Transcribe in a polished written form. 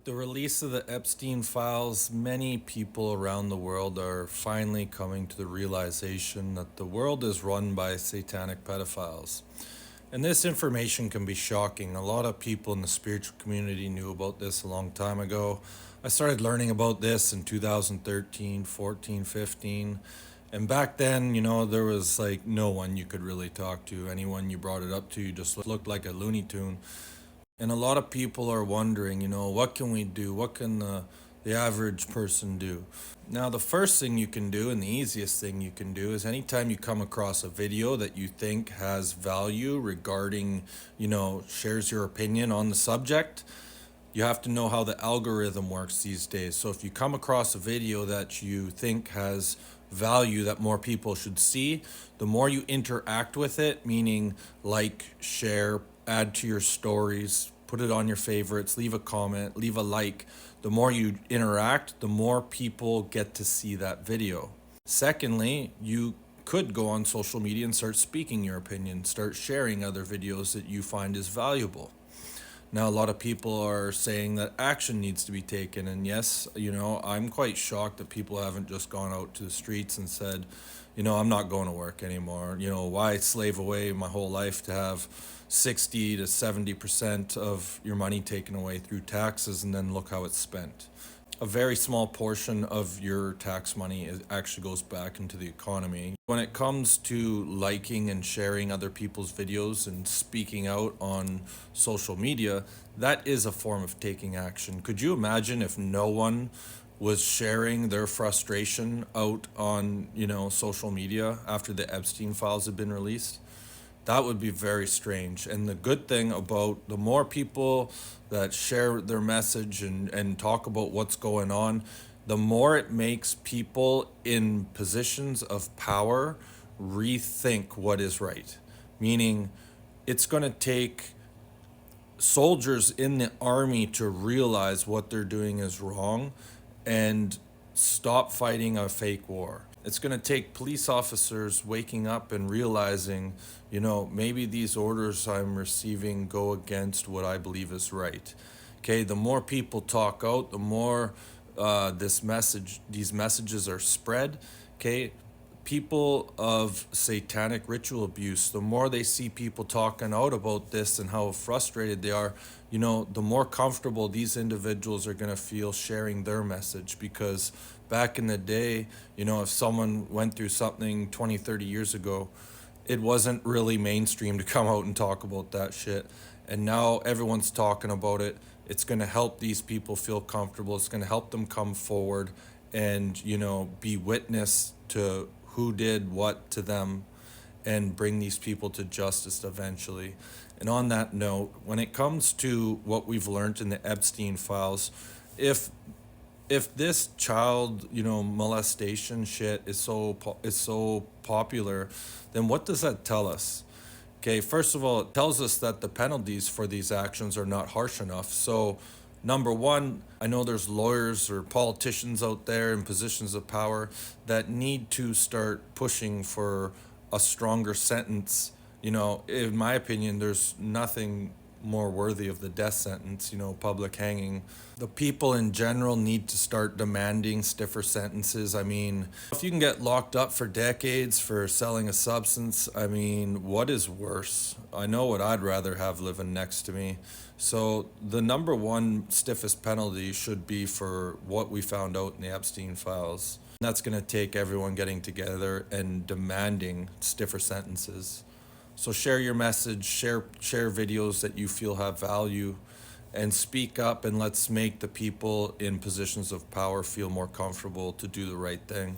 The release of the Epstein files, many people around the world are finally coming to the realization that the world is run by satanic pedophiles. And this information can be shocking. A lot of people in the spiritual community knew about this a long time ago. I started learning about this in 2013, 14, 15. And back then, there was like no one you could really talk to. Anyone you brought it up to, you just looked like a Looney Tune. And a lot of people are wondering, what can we do? What can the average person do? Now, the first thing you can do and the easiest thing you can do is anytime you come across a video that you think has value regarding, shares your opinion on the subject, you have to know how the algorithm works these days. So if you come across a video that you think has value that more people should see, the more you interact with it, meaning like, share, add to your stories, put it on your favorites, leave a comment, leave a like, the more you interact, the more people get to see that video. Secondly, you could go on social media and start speaking your opinion, start sharing other videos that you find is valuable. Now, a lot of people are saying that action needs to be taken. And yes, I'm quite shocked that people haven't just gone out to the streets and said, I'm not going to work anymore. Why slave away my whole life to have 60 to 70% of your money taken away through taxes and then look how it's spent? A very small portion of your tax money actually goes back into the economy. When it comes to liking and sharing other people's videos and speaking out on social media, that is a form of taking action. Could you imagine if no one was sharing their frustration out on, social media after the Epstein files had been released? That would be very strange. And the good thing about the more people that share their message and talk about what's going on, the more it makes people in positions of power rethink what is right. Meaning, it's going to take soldiers in the army to realize what they're doing is wrong and stop fighting a fake war. It's going to take police officers waking up and realizing, maybe these orders I'm receiving go against what I believe is right. Okay, the more people talk out, the more these messages are spread. Okay, people of satanic ritual abuse, the more they see people talking out about this and how frustrated they are, the more comfortable these individuals are going to feel sharing their message. Because back in the day, if someone went through something 20, 30 years ago, it wasn't really mainstream to come out and talk about that shit. And now everyone's talking about it. It's going to help these people feel comfortable. It's going to help them come forward and, be witness to who did what to them and bring these people to justice eventually. And on that note, when it comes to what we've learned in the Epstein files, if this child, molestation shit is so popular, then what does that tell us? Okay, first of all, it tells us that the penalties for these actions are not harsh enough. So, number one, I know there's lawyers or politicians out there in positions of power that need to start pushing for a stronger sentence. In my opinion, there's nothing more worthy of the death sentence, public hanging. The people in general need to start demanding stiffer sentences. I mean, if you can get locked up for decades for selling a substance, what is worse? I know what I'd rather have living next to me. So the number one stiffest penalty should be for what we found out in the Epstein files. That's going to take everyone getting together and demanding stiffer sentences. So share your message, share videos that you feel have value, and speak up, and let's make the people in positions of power feel more comfortable to do the right thing.